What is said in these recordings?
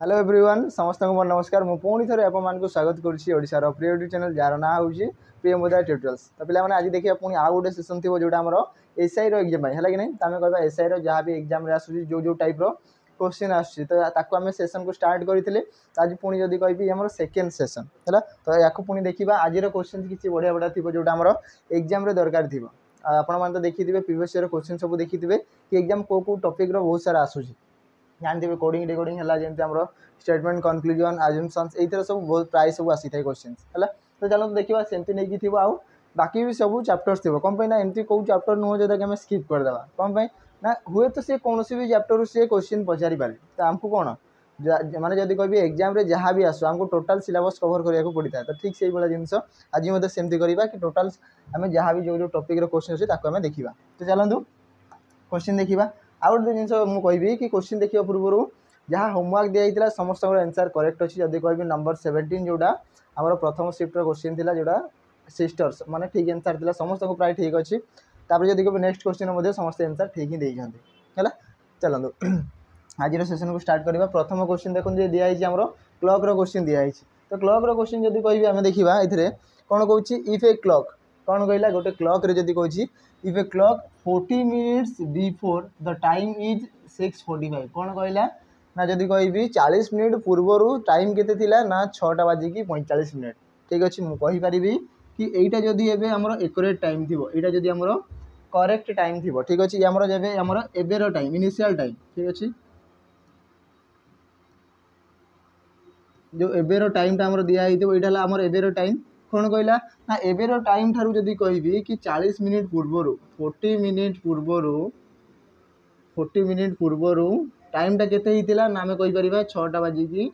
Hello everyone समस्त को मोर नमस्कार मु पुणी थे आपको स्वागत करुँचार प्रिय यूट्यूब चैनल जार ना हूँ प्रिय मोदा ट्यूटोरियल्स। तो पे आज देखिए पुणी आउ गोटे सेसन थी जोटा आम एसआई एग्जाम है कि नहीं तो आम कह एसआई जहाँ भी एग्जाम आसूँ जो टाइप क्वेश्चन आसूँ तो आम सेसन को स्टार्ट करते आज पुणी जब कह आम सेकेंड सेसन है तो या पुणी देखा आज क्वेश्चन किसी बढ़िया बढ़िया थी जोटा आम एग्जाम दरकार थी आपण तो देखिए प्रीवियस ईयर क्वेश्चन सब देखिए कि एग्जाम कौ टॉपिक बहुत सारा आसूँ जानते कोडिंग डिकोडिंग है जमी आम स्टेटमेंट कनक्लूजन आजम्पशंस ये सब बहुत प्राय सब आसी था क्वेश्चन है तो चलो देखा सेमती नहीं थी आउ बाकी भी सब चैप्टर्स थी कौन ना एमती कौ चैप्टर नुह जोटा कि स्किप करदे कौन ना हुए तो सी कौन भी चैप्टर से क्वेश्चन पचारि पारे तो आमको कौन माने जब कह एग्जाम रे जहाँ भी आसो आमको टोटाल सिलेबस कवर करा पड़ता है तो ठीक से जिनस आज मतलब सेमती करवा कि टोटाल आम जहाँ भी जो टॉपिक क्वेश्चन अच्छे आम देखा तो चलतु क्वेश्चन देखा आउ गोटे जिन मुझे कि क्वेश्चन देखा पूर्व जहाँ होमवर्क दिया समस्त आंसर करेक्ट अच्छी जब कह नंबर 17 जोटा आम प्रथम शिफ्टर क्वेश्चन थी जोटा सिस्टर्स माने ठीक आंसर थी समस्त को प्राय ठीक अच्छी जब कह नेक्स्ट क्वेश्चन समस्त आंसर ठीक ही देते है चलतु आज सेशन को स्टार्ट करवा प्रथम क्वेश्चन देखते दिखाई आम क्लॉक क्वेश्चन दिखाई तो क्लॉक क्वेश्चन जब कह आम देखा ये कौन कौच इफ ए क्लॉक कौन कहला गोटे क्लॉक रे जब कौच if a clock 40 minutes before the time is 6:45 कौन कहला ना जब कह 40 मिनिट पूर्वर टाइम केते थिला ना 6टा बाजिकी 45 मिनिट ठीक अच्छे मुझे कहीपरि कि एटा जदि एबे हमर एक्यूरेट टाइम थिबो एटा जदि हमर करेक्ट टाइम थिबो ठीक अच्छे हमर जेबे हमर एबेर टाइम इनिशियल टाइम ठीक अच्छे जो एबेर टाइम हमर दिया हितो एटा ला हमर एबेर टाइम कौन कहला ना एबेर टाइम ठारू जदि कहबी कि 40 मिनिट पूर्वर 40 मिनिट पूर्वर टाइमटा केते हितिला ना आमे कहि परिबा 6टा बाजिकी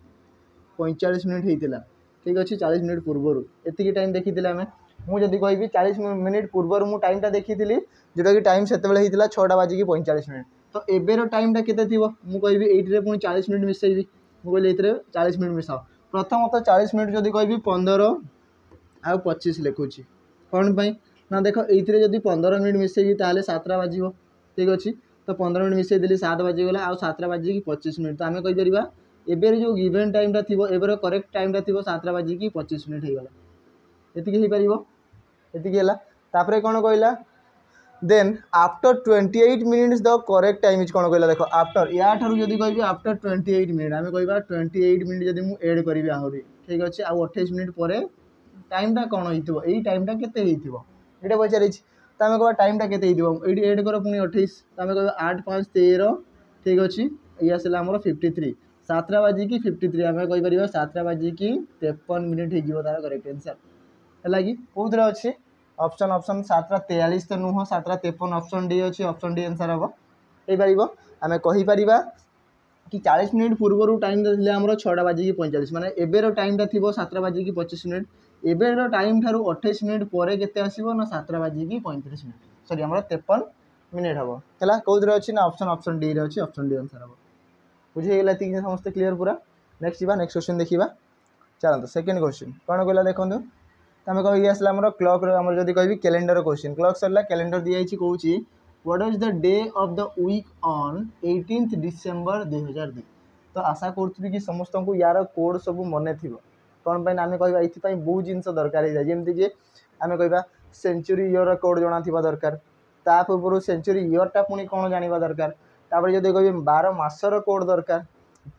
45 मिनिट हितिला ठीक अच्छे 40 मिनिट पूर्वर एतिकी टाइम देखिथिला आमे मु जदि कहबी 40 मिनिट पूर्वर मु टाइमटा देखिथिली जोटा कि टाइम सेतेबेले हितिला 6टा बाजिकी 45 मिनिट तो एबेर टाइमटा केते थिबो मु कहबी एइटरे पुनी 40 मिनिट मिसेइबी मु कहली एइटरे 40 मिनिट मिसाओ प्रथमतः 40 मिनिट जदि कहबी 15 आउ 25 लिखुची कौन ना देख ये जब 15 मिनिट मिसेगी ताले 7टा बाजिब ठीक अच्छे तो 15 मिनिट मिसई देली 7 बाजिगला आउ 7टा बाजिकी 25 मिनिट तो आम कहीपर एबेर जो गिवन टाइमटा थी एबेर करेक्ट टाइमटा थी 7टा बाजिकी 25 मिनिट होगला एतिकी है तापर कौन कहला then after 28 minutes the correct time is कौन कहला देख आफ्टर या ठारू जदि कह आफ्टर 28 मिनिट आम कह 28 मिनिट जब मुझे एड करी आहरी ठीक अच्छे आउ 28 मिनिट पर टाइमटा कौन हो टाइमटा केते ये पचारि तो आम कह टाइमटा केते ये एड कर पुणी 28 तो आम कह 8 5 13 ठीक अच्छे ये आसला आमर 53 7टा बाजिकी 53 आम कहीपर 7टा बाजिकी 53 मिनिट हो तार करेक्ट आंसर है कि कौन अच्छे ऑप्शन ऑप्शन 7टा 43 तो नुह 7टा 53 ऑप्शन डी अच्छे ऑप्शन डी आंसर हम हो पार आम कहीपर कि 40 मिनिट पूर्वर टाइम थे आम 6टा बाजिकी 45 माने एबेर टाइमटा थी 7टा बाजिकी 25 मिनिट एबेर टाइम ठारू 28 मिनिट पर केते आसीबो ना 7टा बाजिकी 35 मिनिट सॉरी आम 53 मिनिट हम है कौन अच्छी ना ऑप्शन ऑप्शन डी अच्छी ऑप्शन डी आंसर हम बुझेगा समस्त क्लीयर पूरा नेक्स्ट जा नेक्स्ट क्वेश्चन देखा चलते सेकेंड क्वेश्चन कौन कहला देखो आम कह आसला आम क्लॉक जब कह कैलेंडर क्वेश्चन क्लॉक सरला कैलेंडर दिखाई कौन what is the day of the week on 18 December 2002 तो आशा करुँगी कि समस्त को यार कोड सब मन थी कौन आम कह ये बहुत जिन दरकार है जमीक आम कह सेंचुरी इयर कोड जना थी दरकार ता पूर्व सेंचुरी इयरटा पुणी कौन जाना दरकार तापर जब कह 12 मासर कोड दरकार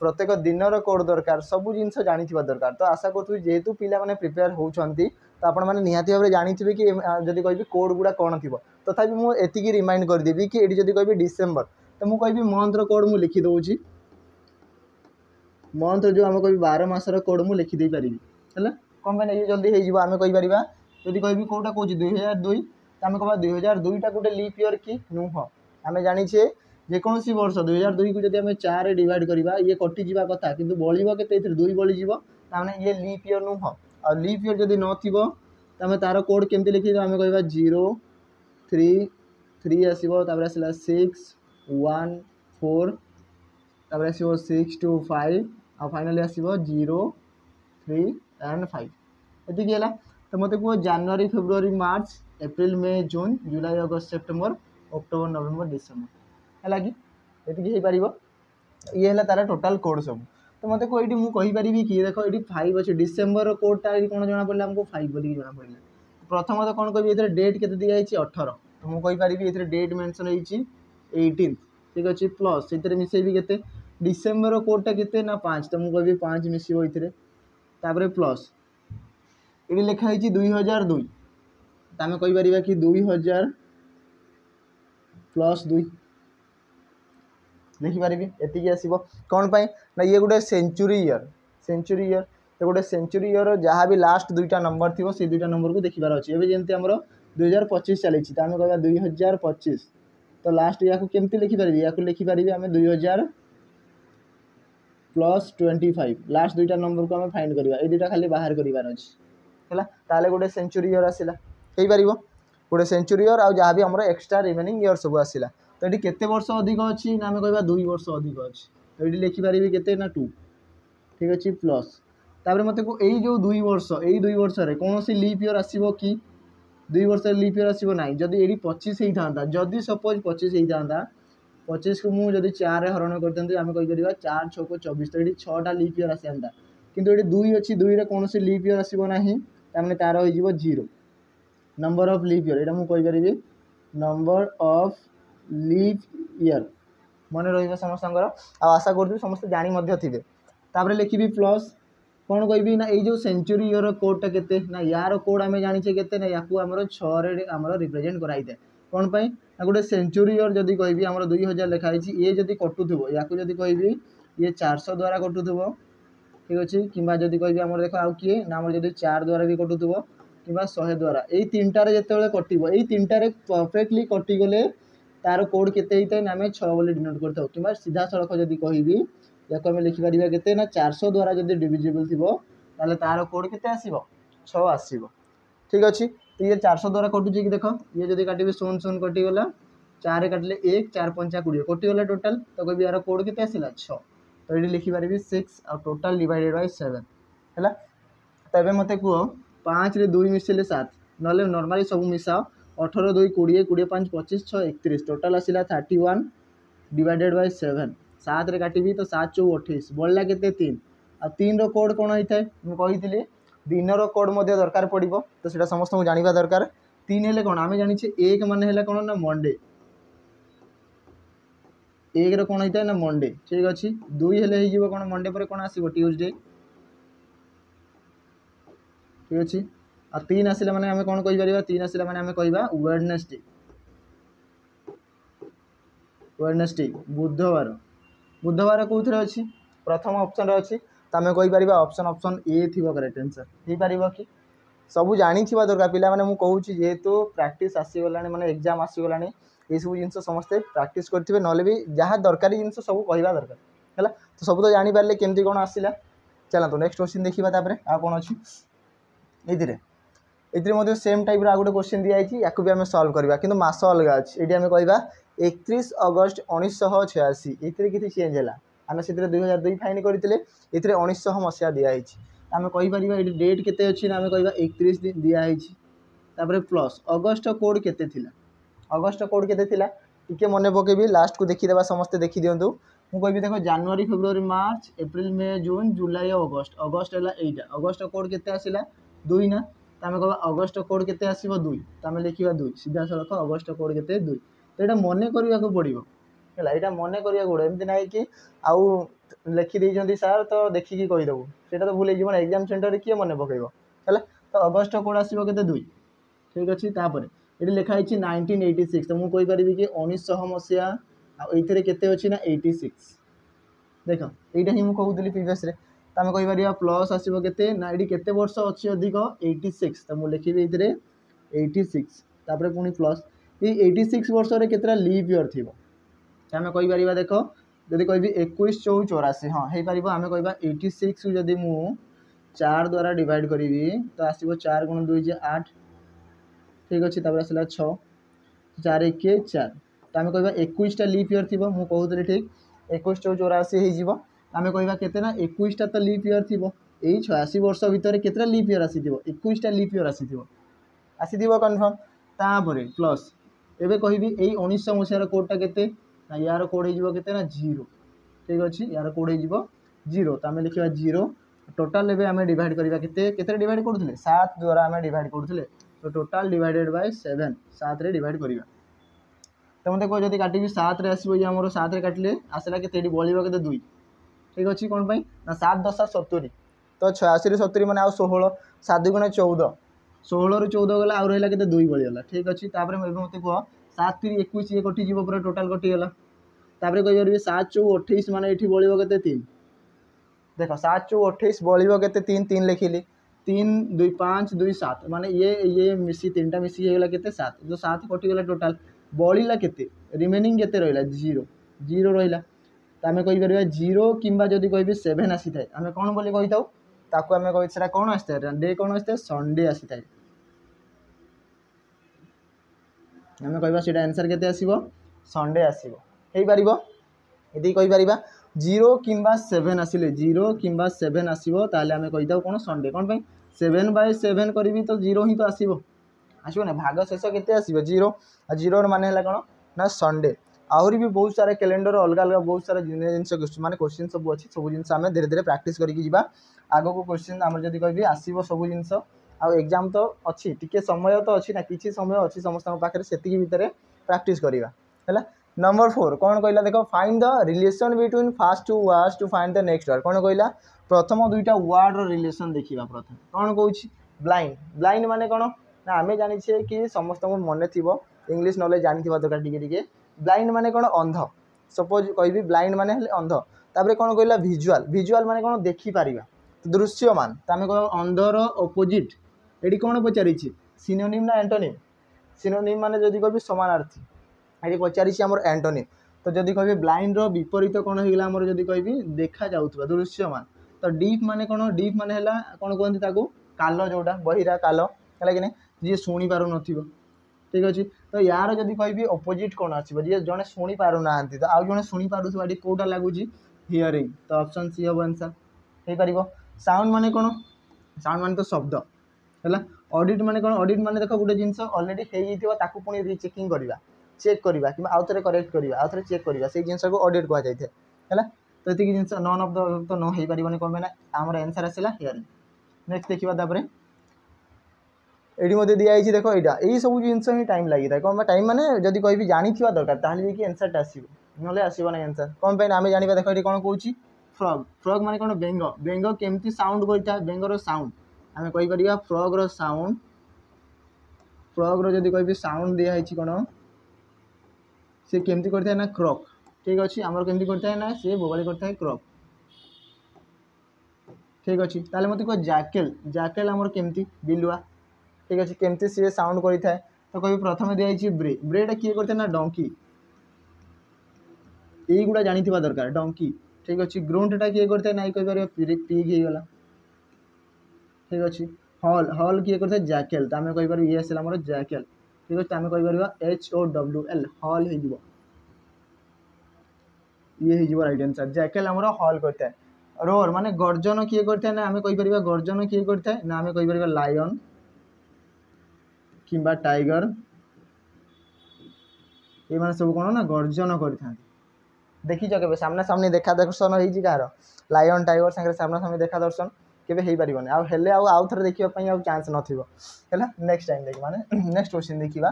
प्रत्येक दिनर कोड दरकार सब जिन जानी दरकार तो आशा करूँ जेहेतु पिला माने प्रिपेयर होती तो आपण मैंने निहाती भाव जानी कि जब कह कोड गुड़ा कौन थी तथापि मुझे रिमाइंड करदेवी कि ये जब कह डिसेम्बर तो मुझे कह मंथर कोड मुझे लिखिदे मंथ जो आम कह 12 मासर कोड मुझे लिखिदे पारि है कौन ये जल्दी हो आम कहीपर जब कह कौटा कौच 2002 तो आम कह 2002टा गोटे लीप इयर कि नुह आम जाचे जेकोसी वर्ष 2002 को जब आम 4 डिवाइड करवा ये कटिजा कथा कि बड़ो के 2 बड़ीज ये लीप इयर नुह आ लीप इयर जब न तार कोड केमती लिखी आम कह 0 3 3 आसो आसला 6 1 4 तापर आसो 6 2 5 आ फाइनाली आसो 0 3 एंड 5 एतिक है तो मत कह जनवरी फेब्रुआरी मार्च एप्रिल मे जून जुलाई अगस्त सेप्टेम्बर अक्टोबर नवेम्बर डिसेम्बर है कि ये पार ये है तार टोटाल कोड सब तो मत को ये मुझे कि देख ये 5 अच्छे डिसेम्बर कोडटा ये कौन जना पड़ा आमको 5 बोलिक जना पड़ा प्रथम तो कौन कह डेट के दी जाए 18 तो मुझे ये डेट मेंशन होती 18 ठीक अच्छे प्लस से मिसेबी के डिसेम्बर कोडटा के ना 5 तो मुझे 5 मिसो ये प्लस ये लिखाई 2002 तो आम कहीपर कि 2000 प्लस 2 लिखिपारि एति आसो कौन पाई ना ये गोटे सेंचुरी ईयर तो गोटे सेंचुरी ईयर जहाँ भी लास्ट दुईटा नंबर थी से दुईटा नंबर को देखिबार अच्छे एवं जमी आम 2025 चली तो आम कह 2025 तो लास्ट या केमती लिखिपारि या लिखिपारि आम 2000 प्लस 25 लास्ट दुईटा नंबर को आम फाइंड करवा ये दुईटा खाली बाहर करार अच्छे है गोटे सेंचुरी ईयर आसला हो पार गोटे सेंचुरी ईयर आ जहाँ भी आम एक्सट्रा रिमेनिंग ईयर सब आसला तो ये केते वर्ष अधिक अच्छी ना आम कह 2 वर्ष अधिक अच्छी तो ये लिखिपारि के ना 2 ठीक अच्छे प्लस तापर मत को यही जो 2 वर्ष यही 2 वर्ष कौन सी लीप ईयर आसो कि 2 वर्ष लीप ईयर आसो ना जदि ये 25 होता जदि सपोज 25 होता 25 को मुझे 4 हरण करते आम कहीपर 4 6 को 24 तो ये 6टा लीप ईयर आसता किंतु ये 2 अच्छी 2 कौन सी लीप ईयर आसो ना तार तार हो 0 नंबर ऑफ लीप ईयर यहाँ मुझे नंबर ऑफ लीप ईयर मन रमस्त आशा करूँ समस्त जानी थे तापर लिखी प्लस कौन कह ना ये जो सेंचुरी ईयर कोडटा के ना यार कोड आम जाचे के ना या आम 6 आम रिप्रेजेंट कराई था कौन पाई ना गोटे सेंचुरी ईयर जदि कह आम 2000 लिखाई ये जदि कटुव या कह ये 400 द्वारा कटुव ठीक अच्छे कि जदि कह आम देख आउ किए ना आम जब 4 द्वारा भी कटुव कि 100 द्वारा यही 3टार जो कटो यही 3टार परफेक्टली कटिगले तार कोड के ना आम 6 बोली डिनोट करता कि सीधा सड़क जदि कहि या आम लिखिपार के ना 400 द्वारा जब डिविजिबल थी ताले तार कोड के आसो 6 आसो ठीक अच्छे तो ये 400 द्वारा कटुचे कि देख ये जब काटे 0 0 कटिगला 4 काटिले 1 4 5 20 कटिगला टोटाल तो कह यार कोड के आसला 6 तो ये लिखिपार 6 आ टोटाल डिवाइडेड बाय 7 है तो ये मत कह 5 रे 2 मिसेले 7 ना नॉर्मली सब मिसाओ 18 2 20 20 5 25 6 31 टोटाल आसला 31 डिवाइडेड बाय 7 7 रे काटिबी तो 7 4 28 बढ़ला के 3 आ 3 रो कोड कौन होता है मुझे कही दिनर कोड दरकार पड़ो तो सीटा समस्त जानवा दरकार 3 हेले कौन आम जानी 1 मान कौन ना मंडे 1 कौन होता है ना मंडे ठीक अच्छे 2 हेले हो कौन मंडे पर कौन आसो ट्यूसडे ठीक अच्छे आ 3 आसला माने आम कौन कहीपर 3 आसला माने आम कह वेडनेसडे वेडनेसडे बुधवार बुधवार कौन अच्छी प्रथम ऑप्शन अच्छी तो आम कहीपर ऑप्शन ए थी करेक्ट आंसर हो पार कि सब जानी दरकार पिला माने मुझे जेहेतु प्रैक्टिस आसीगला माने एग्जाम आसीगला ये सब जिन समस्ते प्रैक्टिस करेंगे ना भी जहाँ दरकारी जिन सब कहवा दरकार है तो सब तो जानीपारे केमती कौन आसला चलते नेक्स्ट क्वेश्चन देखा आ कौन अच्छी ये सेम टाइप आ गोटे क्वेश्चन दिखाई या भी आम सल्व करवा कि मास अलग अच्छे ये आम कह 31 अगस्त 1986 ये किसी चेंज है आम से 2002 फाइन करते ये 1900 मसीहा दिखाई आम कहीपर ये डेट के अच्छी ना आम कह 31 दिन दिखाई प्लस अगस्ट कोड के अगस्ट कोड के मन पकेबी लास्ट को देखीदे समस्ते देखी दिंतु मुझे देख जनवरी फेब्रुआरी मार्च एप्रिल मे जून जुलाई अगस्ट अगस्ट है यहाँ अगस्ट कोड के आसला 2 ना तो आम कह अगस्ट कोड के आसो 2 तो आम लिखा 2 सीधा सड़क अगस्ट कोड के 2 तो यहाँ मन करने पड़ो है यहाँ मन करने पड़ो एमती ना कि आउ लिखिदे सार तो देखिकी कहीदेबू से तो भूल जाए एग्जाम सेंटर किए मन पकेब है तो अगस्ट कोड आसो के 2 ठीक अच्छे तापर ये लिखाई 1986 तो मुझे कहीपर कि 1900 मसीहा ये के अच्छी ना 86 देख यहाँ ही मुझे कहूली प्रीवियस तो आम कहीपर प्लस आसो के ना ये के वर्ष अच्छी अधिक 86 तो मुझे लिखी ये 86 तापर पुणी प्लस ये 86 वर्ष के लीप ईयर थी आम कहीपर देख जदि कह 21 4 84 हाँ हो पार आम कह 86 जदि मु 4 द्वारा डिवाइड करी तो आसो 4 गुण 2 8 ठीक अच्छे तापर आसला 6 4 1 4 तो आम कह 21टा लीप ईयर थी मुझे कहूली ठीक 21 4 84 हो आम कह के ना 21टा तो लीप ईयर थी यही 86 वर्ष भितर के लीप ईयर आसी 21टा लीप ईयर आसी कन्फर्म तापर प्लस एवं कह 1900 मसीहार कोडटा के यार कोड हो 0 ठीक अच्छे यार कोड हो 0 तो आम लिखा 0 टोटाल एवं आम डिवाइड करवा के डिवाइड करूँ 7 द्वारा आम डिवाइड करूँ तो टोटाल डिवाइडेड बाय 7 7 रे डिवाइड करवा तो मतलब कह जब काटिकी 7 रे आसो ये आम 7 रे काटिले आसला के बड़ो के 2 ठीक अच्छे कौन ना 7 10 70 तो 86 ରୁ 70 मैंने 16 7 2 गुणे 14 16 ରୁ 14 गला आउ रहा के 2 बड़ीगला ठीक अच्छे मत कह 7 3 21 ये कटिज पूरा टोटाल कटिगला तापर कही 7 4 28 माने ये बड़ो के 3 देख 7 4 28 बड़ो के 3 3 लिखिली 3 2 5 2 7 माने ये मिसी 3टा मिसी होगा के 7 जो 7 कटिगला टोटाल बड़ा के रिमेनिंग के रहा 0 0 रहा तो आम कहीपर 0 किंबा जदि कह 7 आसी थाए आम कौन बोली कही था ताकू आम कह कौन आसी था डे कौन आसी था संडे आसी थाए आम कह आंसर के संडे आसो ये कहीपर 0 किंबा 7 आसिले 0 किंबा 7 आसो ताले आम कही था कौन संडे कौन पाई 7 बाय 7 करी तो 0 ही तो आसो आसो ना भाग शेष के आसो 0 0 मान है कौन ना संडे आहरी भी बहुत सारा कैलेंडर अलग अलग बहुत सारा जिन माने क्वेश्चन सब अच्छी सब जिन आम धीरे धीरे प्रैक्टिस करके आग को क्वेश्चन आम जब कह आसो सब जिन एग्जाम तो अच्छी टिके समय तो अच्छी ना किसी समय अच्छी समस्त पाखे से भितर प्रैक्टिस करवा है। नंबर 4 कौन कहला देख find the relation between first 2 words to find the next word कौन कहला प्रथम 2टा वर्ड रो रिलेशन देखा प्रथम कौन कहूँ ब्लाइंड ब्लाइंड माने कौन ना आम जाने कि समस्त मन थी इंग्लीश नॉलेज जानी दरकार टिके ब्लाइंड माने कौन अंध सपोज कहि ब्लाइंड माने अंध तापर कौन कहला विजुअल विजुअल माने कौन देखिपर दृश्यमान तो आम कह अंधर अपोजिट ये कौन पचारि सिनोनिम ना एंटोनिम सिनोनिम माने जदि कह समानार्थी ये पचारि आम एंटोनिम तो जदि कह ब्लाइंड रो विपरीत कौन होगा आम जदि कह देखा जाउथबा दृश्यमान तो डीप माने कौन डीप माने है कौन कहते काल जोड़ा बहिरा काल है कि जी शुणी पार न ठीक अच्छे तो यार जदि कह अपोजिट कौन आसो जी जड़े शुणी पार ना तो आउ जड़े शुणी पार्टी कौटा लगुच हियरिंग तो ऑप्शन सी हम आंसर हो पार साउंड माने कौन साउंड माने तो शब्द है ऑडिट माने कौन ऑडिट माने देख गोटे जिन ऑलरेडी होता पुणी रिचेकिंग करवा चेक करवा कि आउ थे करेक्ट करवा आउ थे चेक करवा से जिन को ऑडिट कह जाए है तो ये जिन नन ऑफ द तो न हो पारे कौन ना आम आंसर आसला हियरिंग नेक्स्ट देखा ये मत दिखाई देख यहाँ यही सब जिन टाइम लगी था कौन टाइम माने जदि कह जानी दरकार ताली आंसर आसो ना आसो ना आंसर कौन पाई आम जाना देख ये कौन कौन फ्रग फ्रग माने कौन बेंग बेंग केमती साउंड करता बेंगर साउंड आम कहीपर फ्रग रो साउंड फ्रग रो जदि कह साउंड दिखाई कौन सी केमती करता है ना क्रॉक ठीक अच्छे आमर केमती करता है ना सी बोबाली करता है क्रॉक ठीक अच्छे ताले मत कह जैकेल जैकेल आमर केमती बिलुआ ठीक अच्छे केमती सी साउंड करता है तो कह प्रथम दिखाई ब्रे ब्रेटा किए करते ना डंकी युवा जानी दरकार डंकी ठीक अच्छे ग्रोंटटा किए करते ना कहीपर पिग होगला ठीक अच्छे हल हल किए करते जैकेल तो आम कहीपर ये आसला आम जैकेल ठीक अच्छे आम कहीपर HOWL हल हो ये हो राइट आंसर जैकेल आम हल करता है रोर माने गर्जन किए करता है ना आम कहीपर गर्जन किए करता है ना आम कहीपर लायन किंबा टाइगर ये माने सब कौन ना गर्जन कर देखी के सामना सामने देखा दर्शन हो कार लायन टाइगर सागर सामना सामने देखा दर्शन केबे हो पारिबनी आउ थे देखापी आउ चांस है नेक्स्ट टाइम देख माने नेक्स्ट क्वेश्चन देखा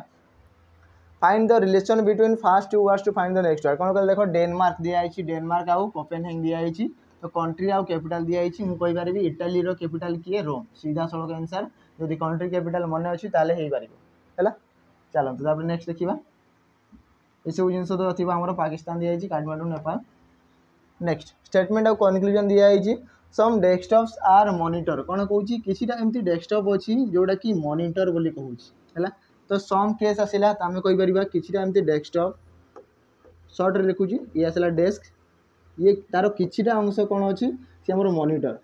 find the relation between first 2 words to find the next word कौन कह देख डेनमार्क दिखाई डेनमार्क आउ कोपेनहेगन दिखाई तो कंट्री आउ कैपिटल दिखाई मुझे कहीपर इटाली रो कैपिटल किए रोम सीधा सड़क आंसर जदि कंट्री कैपिटल मन अच्छी ताले हो पार है चलते तापर नेक्स्ट देखा ये सब जिन तो थी आम पाकिस्तान दिखाई काठमांडू नेपाल नेक्स्ट स्टेटमेंट आउ कनक्लूजन दिखाई सम डेस्कटॉप्स आर मॉनिटर कौन कौन किसीटा एमती डेस्कटॉप अच्छी जोटा कि मॉनिटर बोली कहूँ है तो सम केस आसला तो आम कहीपर किसीटा एमती डेस्कटॉप सर्ट लिखुची ये आसला डेस्क ये तार किसीटा अंश कौन अच्छी सी आम मॉनिटर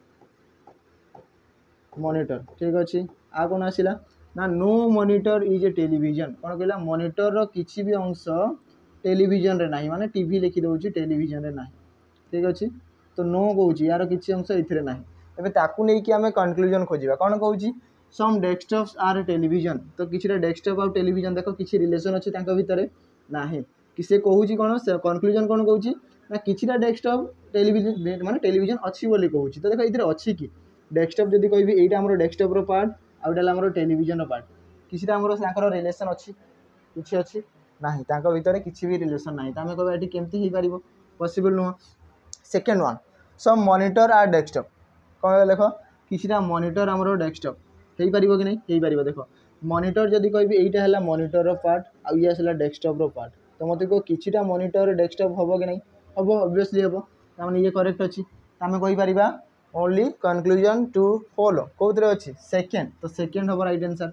मॉनिटर ठीक अच्छे आ कौन आसला ना no monitor is a television कौन कहला मॉनिटर रो किसी भी अंश टेलीविजन रे नाही माने टीवी लिखि दउची टेलीविजन रे नाही ठीक अच्छे तो नो कहूँ यार किसी अंश इथिरे नाही एबे ताकू नै कि आमे कंक्लूजन खोजिबा कौन कहूँ सम डेस्कटॉप्स आर टेलीविजन तो किसी डेस्कटॉप और टेलीविजन देख किसी रिलेशन अच्छे तांको भितर नाही कि से कहूँ कौन से कंक्लूजन कौन कहूँ ना किछिटा डेस्कटॉप टेलीविजन माने टेलीविजन अच्छी बोली कहूँ। तो देखो ये अच्छी कि डेस्कटॉप जब कहि एटा हमर डेस्कटॉप रो पार्ट आउटा हमर टेलीविजन रो पार्ट किछिटा हमर तांकर रिलेशन अच्छी किछि अच्छी नाही तांको भितर किछि भी रिलेशन नाही त हमें कहबा एटी केमती ही पारिबो पॉसिबल नुह। Second one some monitor are desktop कौन देखो किछिटा मॉनिटर हमर डेस्कटॉप हेई पारिबो कि नहीं हेई पारिबो। देखो मॉनिटर जदी कहबी एटा हला मॉनिटर रो पार्ट आ ये हला डेस्कटॉप रो पार्ट तो मते को किछिटा मॉनिटर डेस्कटॉप होबो कि नहीं होबो ऑब्वियसली होबो तामाने ये करेक्ट अछि त हमें कहि परिबा ओनली कंक्लूजन टू फॉलो कोथरे अछि सेकंड तो सेकंड होबो राइट आंसर।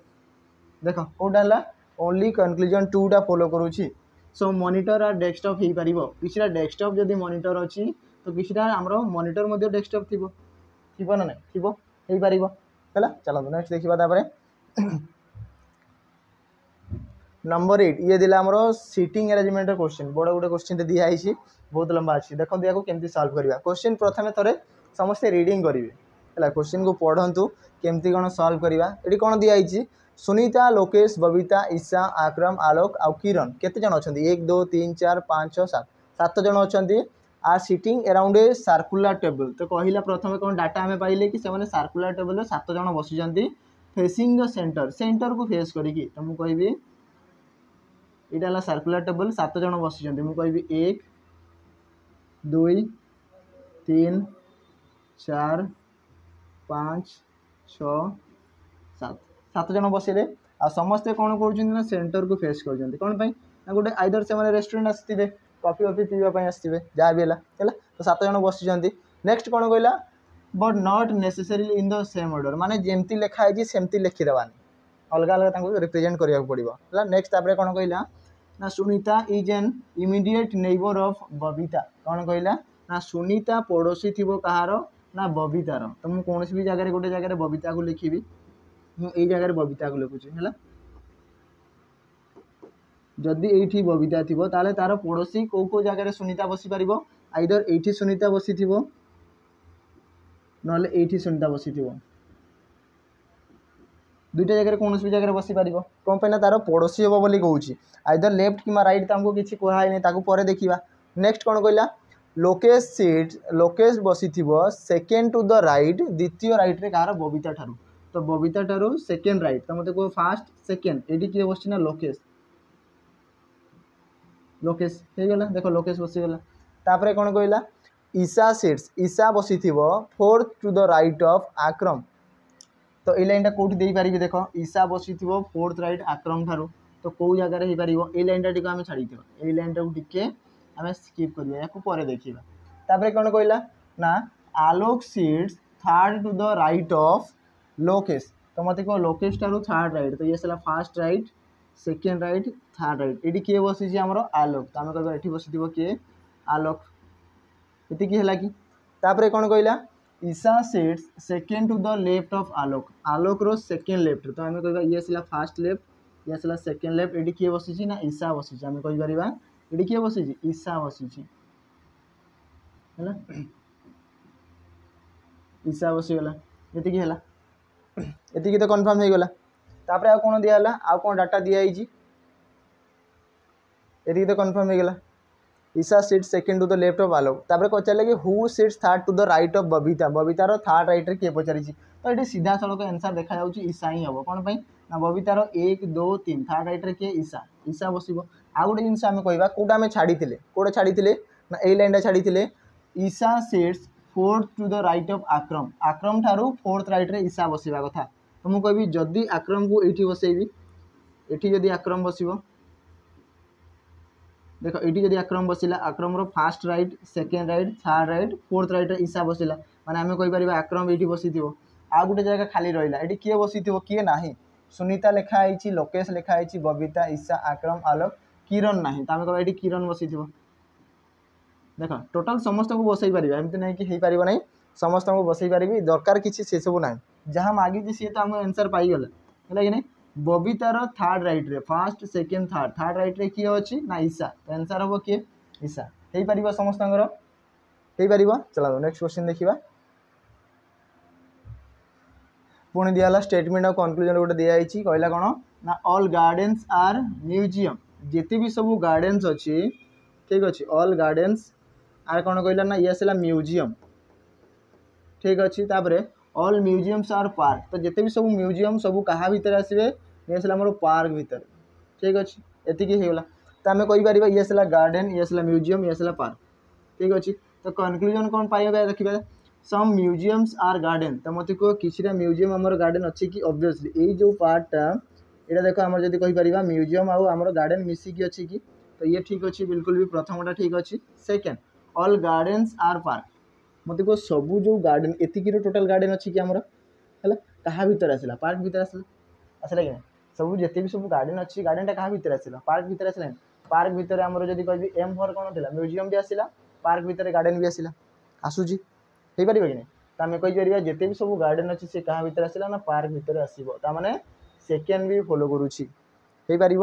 देखो कोटा हला ओनली कंक्लूजन टू टा फॉलो करूची सो मॉनिटर आर डेस्कटॉप हेई पारिबो किछिटा डेस्कटॉप जदी मॉनिटर अछि तो किछिटा हमरो मॉनिटर मध्ये डेस्कटॉप थिबो थिबो ना नहीं थिबो हेई पारिबो हला। चलो नेक्स्ट देखिबा तापरे नंबर 8 ये दिला हमरो सीटिंग अरेंजमेंट क्वेश्चन बड़ गुटे क्वेश्चन दिया आइछि बहुत लंबा अछि देखो दिया को केमती सॉल्व करबा क्वेश्चन प्रथमे थरे समस्त रीडिंग करिवे हला क्वेश्चन को पढंतु केमती कोन सॉल्व करबा एडी कोन दिया आइछि सुनीता लोकेश बबीता ईशा आक्रम आलोक आ किरण केते जण अछंती 1 2 3 4 5 6 7 7 जण अछंती are sitting around a circular table. तो कहिला प्रथमे कोन डाटा हमें पाइले कि से माने सर्कुलर टेबल 7 जण बसि जंती फेसिंग द सेंटर को फेस करिकी तो मु कहबी इटा हला सर्कुलर टेबल 7 जण बसि जंती मु कहबी 1 2 3 4 5 6 7 7 जण बसिले आ समस्ते कोन करूछन ना सेंटर को फेस करजंती कोन पई ना गुटे आइदर से माने रेस्टोरेंट आस्तिबे कॉफी ऑफी पीवा पई आस्तिबे जा भी हला तो 7 जण बसि जंती। नेक्स्ट कोन कहला but not necessarily in the same order माने जेमती लिखा है सेमती लिखि देवानी अलग अलग तांको रिप्रेजेंट करिया पड़िबो हला। नेक्स्ट तापरे कोन कहला ना Sunita is an immediate neighbour of Babita कोन कहला ना सुनीता पड़ोसी थिबो कहारो ना बबीतार तो मु कोनसी भी जगह रे गोटे जगह रे बबीता को लिखिबी मु एई जगह रे बबीता को लिखुची हला जदि एठी बबीता थिबो ताले तार पड़ोसी को जगह रे सुनीता बसी परिबो आइदर एठी सुनीता बसी थिबो नले एठी सुनीता बसी थिबो दुईटा जगह रे कोनसी भी जगह रे बसी परिबो कोन पे ना तार पड़ोसी होबो बोली कहूची आइदर लेफ्ट किमा राइट तामको किछि कोहाय नै ताकू परे देखिबा। नेक्स्ट कोन कहला लोकेश बसी थिबो सेकंड टू द राइट द्वितीय राइट रे कार बबीता ठारू तो बबीता ठारू सेकंड राइट तो मते को फर्स्ट सेकंड एडी के बसछि ना लोकेश हे गेला देखो लोकेश बसी गेला। तापरे कोन कहला ईशा बसी थिबो fourth to the right of Akram तो ए लाइन टा कोठी देई पारिबे देखो ईशा बसी थिबो फोर्थ राइट आक्रम ठारू तो को जगह रे हे पारिबो ए लाइन टा टिको हमें छाडी थिबो ए लाइन टा टिके हमें स्किप करिया याकू परे देखिबा। तापरे कोन कहला ना Alok sits third to the right of Lokesh तो मते को लोकेश ठारू थर्ड राइट तो ये सला first right second right third right एडी के बसी छी हमरो आलोक तो हम कहबा एठी बसी थिबो के आलोक एति की हला की। तापरे कोन कहला Isha sits second to the left of Alok Alok रो सेकंड लेफ्ट तो हमें कहबा ये सला फर्स्ट लेफ्ट ये सला सेकंड लेफ्ट एडी के बसी छी ना ईशा बसी छी हमें कहि परिबा एडी के बसी छी ईशा बसी छी हला ईशा बसी गला एति की हला एति की तो कंफर्म हे गला। तापरे आ कोन दिया हला आ कोन डाटा दिया आइ छी एति की तो कंफर्म हे गला Isha sits second to the left of Alok तापरे पचार लगे who sits third to the right of Babita बबीतार थर्ड राइट रे के पचारि छी तो एटी सीधा सड़क आंसर देखा जाउची ईशा ही हबो कोन पई ना बबीतार 1 2 3 थर्ड राइट रे के ईशा बसिबो। आ गुटे जिंस हमें कहबा कोटा हमें कोडे छाड़ी थिले ना ए लाइन टा छाड़ी थिले Isha sits fourth to the right of Akram ठारू फोर्थ राइट रे ईशा बसिबा कथा तो मु कहबी जदी आक्रम को एठी बसेबी एठी जदी आक्रम बसिबो देखो एटी जदी आक्रम बसिला आक्रम रो first right second right third right fourth right रे ईशा बसिला माने हमें कहि परिबा आक्रम एटी बसिथिबो आ गुटे जगह खाली रहिला एटी किए बसिथिबो किए नाही सुनीता लेखा आइछि लोकेश लेखा आइछि बबीता ईशा आक्रम आलोक किरण नाही त हमें कहबा एटी किरण बसिथिबो देखो टोटल समस्त को बसई परिबा एमति नै कि हेई परिबो नै समस्त को बसई परिबी दरकार किछि से सब नै जहां मागी जे से त हम आंसर पाई गेला हला कि नै बबीतार थर्ड राइट रे फर्स्ट सेकंड थर्ड राइट रे किए अछि ना ईशा तो आंसर हो के ईशा हेई परिबा समस्तंगर हेई परिबा। चलो नेक्स्ट क्वेश्चन देखिबा पुणी दियाला स्टेटमेंट ऑफ कंक्लूजन गोटे दिया आइछि कहला कोन ना ऑल गार्डन्स आर म्यूजियम जेते भी सब गार्डन्स अछि ठीक अछि ऑल गार्डन्स आर कौन कहला ना ये आसला म्यूजियम ठीक अच्छे तापर ऑल म्यूजियम्स आर पार्क तो जिते भी सब म्यूजियम सब क्या भितर आसवे ये आसला मोर पार्क भितर ठीक अच्छे एतिकी होगला तो आम कहीपर ये आसला गार्डन ये आसला म्यूजियम ये आसला पार्क ठीक अच्छे तो कनक्लूजन कौन पाइबा देखिए सम म्यूजियम्स आर गार्डन तो मत कह किसी म्यूजियम आमर गार्डन अच्छी कि ऑब्वियसली ये जो पार्टा यहाँ देख आम जब कहीपर म्यूजियम आमर गार्डन मिसिकी अच्छी कि तो ये ठीक अच्छे बिल्कुल भी प्रथमटा ठीक अच्छे second all gardens are park मत कह सबू जो गार्डन एतिकी टोटाल गार्डन अच्छी कि आमर है क्या भितर आसला पार्क भितर आसला आसला कि सब जिते भी सब गार्डन अच्छी गार्डन क्या भितर आसला पार्क भितर आसला पार्क भितर आमर जब कह एम फॉर कौन था म्यूजियम भी आसला पार्क भितर गार्डन भी आसला आसूची हो पार कि नहीं तो आम कहीपर जिते भी सब गार्डन अच्छी से क्या भितर आसला ना पार्क भितर आसने सेकेंड भी फॉलो करुच्ची हो पार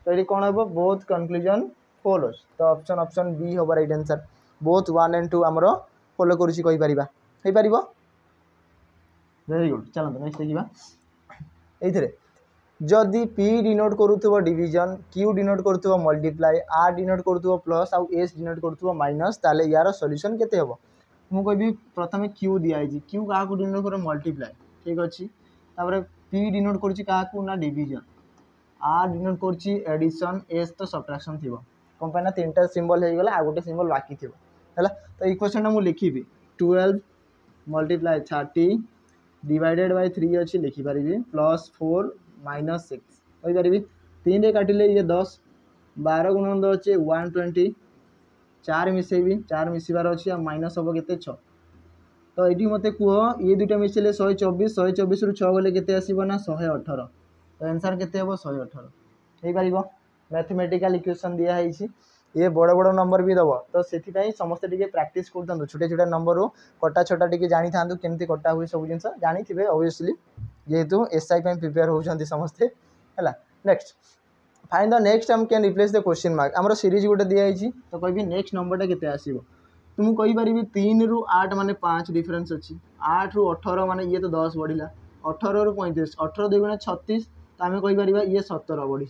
तो ये कौन हम बोथ कनक्लूजन फॉलोज तो ऑप्शन बी हम राइट आंसर बोथ 1 and 2 आमर फॉलो करुच्ची कहीपर हो पार वेरी गुड चलते नेक्स्ट देखा ये जदि पी डिनोट करुव डिविजन क्यू डिनोट करुव मल्टीप्लाई आर डिनोट करुव प्लस आउ एस डिनोट करुव माइनस ताले यार सॉल्यूशन केते हम मुझे प्रथम क्यू दिखाई क्यू क्या डिनोट कर मल्टीप्लाई ठीक अच्छे तापर पी डिनोट कर ना डिविजन आर डिनोट कर एडिशन एस तो सब्ट्रैक्शन थी कौन तीन टा सिंबल हो गला आ गोटे सिंबल बाकी थी है तो इक्वेशन मुझे लिखी 12 मल्टीप्लाई 30 डिवाइडेड बाय 3 अच्छी लिखिपारि प्लस 4 माइनस 6 कहीपरि 3 काटिले ये 10 12 गुणन 10 अच्छे 120 4 मिसेबी 4 मिसबार अच्छी माइनस हम के 6 तो ये मत कह ये दुटा मिसेले 124 124 रु 6 गले के आसो ना 118 तो आंसर के 118 हो पार मैथमेटिकल इक्वेशन दिखाई ये बड़ बड़ नंबर भी दब तो से समस्ते टी प्राक्ट कर छोटे छोटे नंबर रू कटा छोटा टी जानी था केमती कटा हुए सब जिन जानी थे ऑब्वियसली जेहेतु एसआई प्रिपेयर होती समस्ते है नेक्स्ट फाइंड द नेक्स्ट हम can replace the question mark आमर सीरीज गोटे दिखाई तो कह नेक्स्ट नंबरटा केते आसीबो तो मुझे कहीपरि 3 ରୁ 8 माने 5 डिफरेन्स अच्छी 8 ରୁ 18 माने ये तो 10 बढ़ला 18 ରୁ 35 18 2 गुणा 36 तो आम कहीपर ये 17 बढ़ी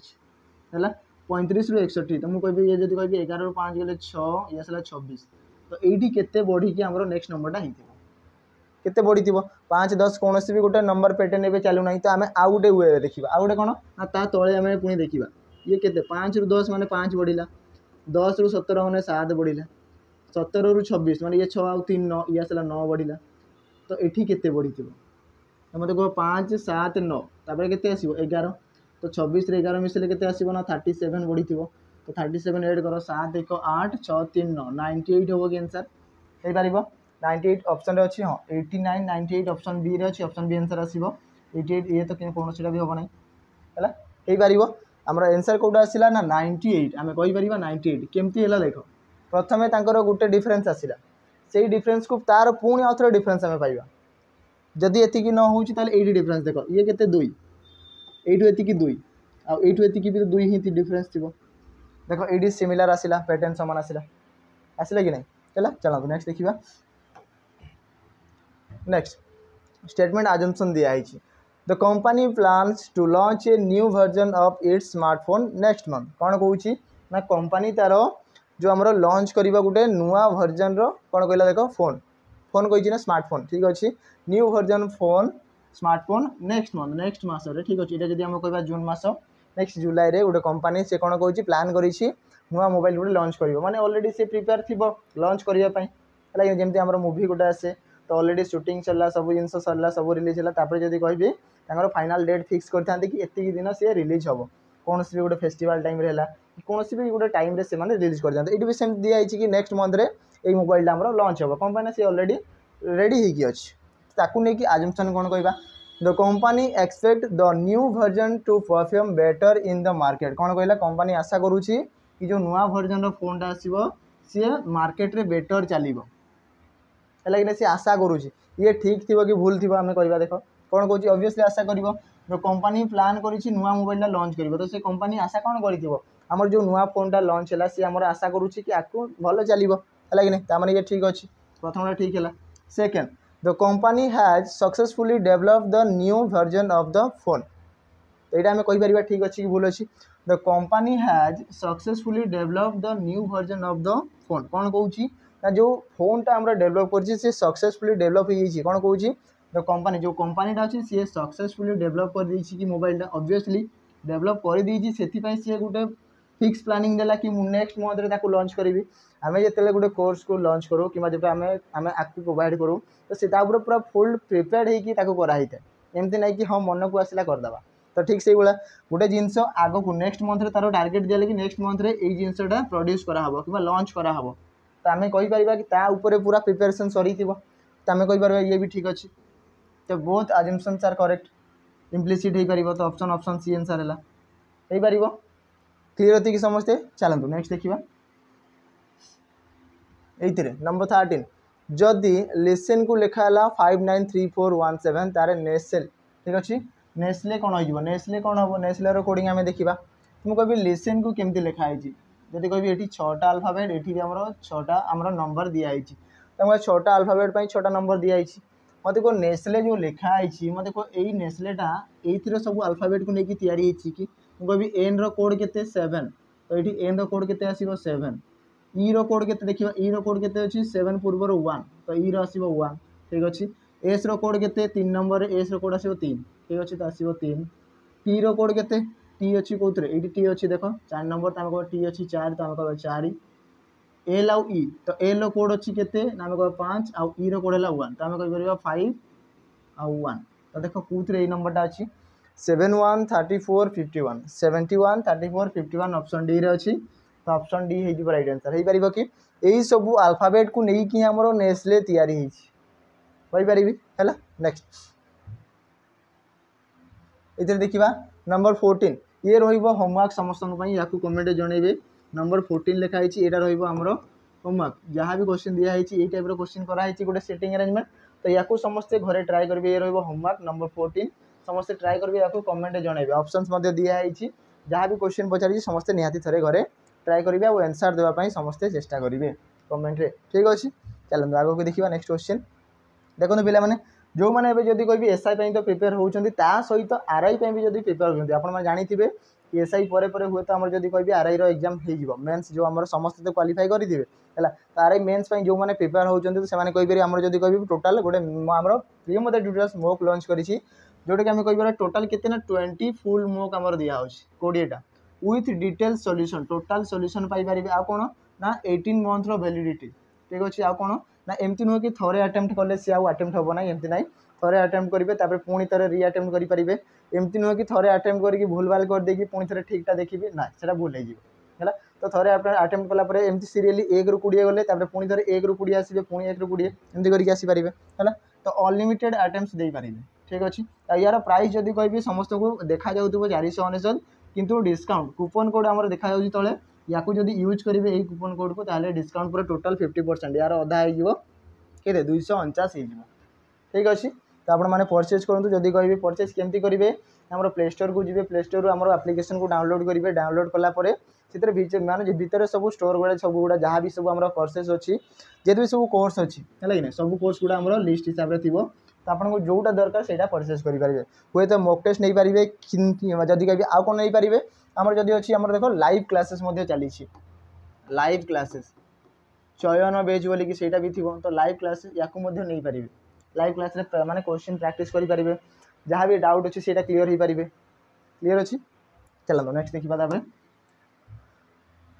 है 35 ରୁ 61 तो मुझे ये जब कह 11 ରୁ 5 गले 6 ये आसला 26 तो ये केते बढ़ी कि आमर नेक्स्ट नंबरटा होता केते बढ़ी थी 5 10 कौन भी गोटे नंबर पैटर्न एवं चलू ना तो आम आउ गोटे वे देखा आउ गोटे कौन ना ता तले आम पुणी देखा ये केते 5 ରୁ 10 माने 5 बढ़ला 10 ରୁ 17 माने 7 बढ़ला 17 ରୁ 26 माने ये 6 आउ 3 9 ये आसला 9 बढ़ला तो ये केते बढ़ी थी मत कह 5 7 9 तापर केते आसीबो 11 तो 26 रे 11 मिसले केते आसीबो ना 37 बढ़ी थी तो 37 ऐड करो 7 1 8 6 3 9 98 होबो कि आंसर हो पारिबो 98 ऑप्शन रे अछि हां 89 98 ऑप्शन बी रे अछि ऑप्शन बी आंसर आसीबो 88 ये तो कौन सीटा भी होबो नै हला हो पारिबो हमर आंसर कोडा आसिला ना 98 आमे कहि परिबा 98 केमती हला देखो प्रथमे तांकर गुटे डिफरेंस आसिला सेही डिफरेंस को तार पुणी आउथरे डिफरेंस आमे पाइबा जदि एतिकी न होउची ताले 80 डिफरेंस देखो ये केते 2 एठु एतिकी 2 आ एठु एतिकी भी 2 ही डिफरेंस थिबो देखो एडी सिमिलर आसिला पैटर्न समान आसिला आसिला कि नहीं चला चला नेक्स्ट देखिबा नेक्स्ट स्टेटमेंट अजम्पशन दिया है the company plans to launch a new version of its smartphone next month कौन कहूँ ना कंपनी तार जो आमर लॉन्च करवा गोटे नुआ वर्जन कौन कहला देख फोन फोन कही ना स्मार्टफोन ठीक अच्छे new version phone smartphone next मस ठीक अच्छे ये जब कह जून मस नेक्स्ट जुलाई रे गोटे कंपनी से कौन कहूँ प्लान कर नुआ मोबाइल गोटे लॉन्च कर माने ऑलरेडी से प्रिपेयर थी लॉन्च करने जमी आम मूवी गोटे आसे तो ऑलरेडी शूटिंग चलला सब जिन सरला सब रिलीज है जब कह फाइनल डेट फिक्स करते कि एतिकी दिन सी रिलीज हम कौन भी गोटे फेस्टिवल टाइम है कौन भी गोटे टाइम से रिलीज कर दिखाते ये भी सेम दिखाई कि नेक्स्ट मंथ रे ये मोबाइल आम लॉन्च हम कंपनी सी ऑलरेडी रेडी होगी अच्छी आजम्पशन कौन कहवा the company expect the new version two perform better in the market कौन कहला कंपनी आशा करुच्ची कि जो नुआ वर्जन फोनटा आसो सी मार्केट रे बेटर चलो है सी आशा करुच्ची ये ठीक थी कि भूल थी आम कहवा देख कौन कौन ऑब्वियसली आशा कर जो कंपनी प्लान कर नुआ मोबाइल लॉन्च कर तो से कंपनी आशा कौन कर जो नुआ फोनटा लॉन्च है सी आम आशा करुच्ची कि आपको भल चलो है कि नहीं ये ठीक अच्छे प्रथम ठीक है second the company has successfully develop the new version of the phone तो यहाँ आम कहीपर ठीक अच्छे कि भूल अच्छी the company has successfully develop the new version of the phone कौन कहूँ ना जो फोनटा आम डेभलप कर सक्सेसफुली डेभलप हो कौन कौन जो कंपनी कंपनीटा अच्छी सी सक्सेसफुली डेभलप कर कि मोबाइलटा ऑब्वियसली डेभलप कर सी गोटे फिक्स प्लानिंग देला कि नेक्स्ट मंथ में लॉन्च करी आम जो गोटे कोर्स को लॉन्च करूँ कि जो आम आपको प्रोवाइड करूँ तो से पूरा फुल प्रिपेयर्ड होकर कराई था एमती ना कि हाँ मन को आसला करदे तो ठीक से भाया गोटे जिनस आग को नेक्स्ट मंथ तार टार्गेट दिया कि नेक्स्ट मंथ में यही जिनसा प्रोड्यूस कराब कि लॉन्च कराब तो आम कहीपर कि पूरा प्रिपेरेसन सरी तो आम कहीपर ये भी ठीक अच्छे तो बोथ अजम्पशन्स आर करेक्ट इम्प्लिसिट हो पार तो ऑप्शन ऑप्शन सी आंसर है पार क्लीयर होती कि समस्ते चलतु नेक्स्ट देखा ये नंबर 13 जदि लिसन को लिखाला 593417 तार नेस्ले ठीक अच्छे नेस्ले कौन हो नेस्ले कौन हम नेस्ले कोडिंग आम देखा मुझे कभी लिसन को केमती लिखाई जदि कह ये 6टा अल्फाबेट ये आम 6टा आम नंबर दिखाई तो मैं 6टा अल्फाबेट 6टा नंबर दिखाई मत को नेस्ले जो लिखाई मत को यही नेस्लेटा ये सब अल्फाबेट को लेकिन या कि मुझे एन रोड के 7 तो ये एन रोड के 7 ई रोड के देखा ई रोड के 7 पूर्व 1 तो ई रो 1 ठीक अच्छे एस रोड के 3 नंबर एस रोड आसो 3 ठीक अच्छे तो आसो 3 टी रोड के टी अच्छी कौन ये टी अच्छी देख 4 नंबर तो आम कह टी अच्छी 4 तो आम कह 4 एल आउ ई तो एल कोड अच्छी के आम कह 5 आउ ई रोड है 1 तो आम कहीपर 5 आउ 1 तो देख कौन ये नंबरटा अच्छी 71 34 51 71 34 51 ऑप्शन डी रे अच्छी तो ऑप्शन डी हो राइट आंसर हो पार कि यही सब अल्फाबेट को लेकिन आम नेस्ले तैयारी है नेक्स्ट ये देखा नंबर 14 ये रोमवर्क समस्त या कमेंट जनइबे नंबर 14 लिखाई यहाँ रमर होमवर्क जहाँ भी क्वेश्चन दिखाई ये टाइप क्वेश्चन कराई गोटे सेटिंग अरेंजमेंट तो या समस्ते घरे ट्राए करेंगे ये होमवर्क नंबर 14 समस्ते ट्राए करेंगे या कमेंट जनइबे ऑप्शंस दिखाई जहाँ भी क्वेश्चन पचार समस्ते निहाती थे घरे ट्राए करेंगे और आंसर देवाई समस्ते चेष्टा करेंगे कमेंट रे ठीक अच्छे चलते आगे को देखा नेक्स्ट क्वेश्चन देखो पे जो मैंने जब कह एसआई तो प्रिपेयर होती सहित आरआई भी जब प्रिपेयर होती आपने जानते कि एसआई पर हुए तो आम जब कह आरआई एग्जाम हो मेन्स जो आम समस्त तो क्वालिफाई करेंगे है तो आरआई मेन्स जो मैंने प्रिपेयर होती तो से कहीपर आम जब कह टोटाल गोटे आम प्रिय मत ट्यूटोरियल्स मोक लॉन्च करी जोटा कि आम कहीपर टोटाल के 20 फुल मोक आम दिया 20टा with detail solution total solution paper आ कौन ना 18 मंथ वैलिडिटी ठीक अच्छे आ कौन ना एमती नुह कि थे अटेम्प्ट कले सी आउ अटेम्प्ट हम ना एमती ना थे अटेम्प्ट करेंगे पुणी थे रिअटेम्प्ट करेंगे एमती नुह कि थे अटेम्प्ट करके भूल भाल करदेकी पुणी थे ठीकटा देखिए ना से भूल हो तो थे अटेम्प्ट कलापर एमती सीरियली 1 रू 20 गले पुणी थे 1 रू 20 आसवे पुणी 1 रू 20 एमती करके आसीपारे है तो अनलिमिटेड अटेम्प्ट दे पारे ठीक अच्छे यार प्राइस जब कह समस्त को देखा जाऊँ 499 किंतु डिस्काउंट कूपन कोड आम देखा तले या यूज करेंगे यही कूपन कोड को ताले डिस्काउंट पूरा टोटाल 50% यार अधा हो 249 हो ठीक अच्छे तो आपने परचेज करूँ जब कह परचेज केमती करेंगे आम प्ले स्टोर को जी प्ले स्टोर आम आप्लिकेसन को डाउनलोड करेंगे डाउनलोड कलापर से माने भितर सब स्टोर गुड़ा सब गुड़ा जहाँ भी सब आम कोर्सेस अच्छी जिते भी सब कोर्स अच्छी है कि सब कोर्स गुड़ा आम लिस्ट हिसाब से थो तो आपको जोटा दरकार से परचेज करेंगे हुए तो मॉक टेस्ट नहीं पारे जदि कह आउ कौन नहीं पारे आमर जदि अच्छी आम देख लाइव क्लासेस चली लाइव क्लासेस चयन बेच बोली कि ସେଇଟା भी थी तो लाइव क्लासेस या नहीं पारे लाइव क्लास माने क्वेश्चन प्रैक्टिस करेंगे जहाँ भी डाउट अच्छे से क्लीयर हो पारे क्लीयर अच्छी चलो नेक्स्ट देखा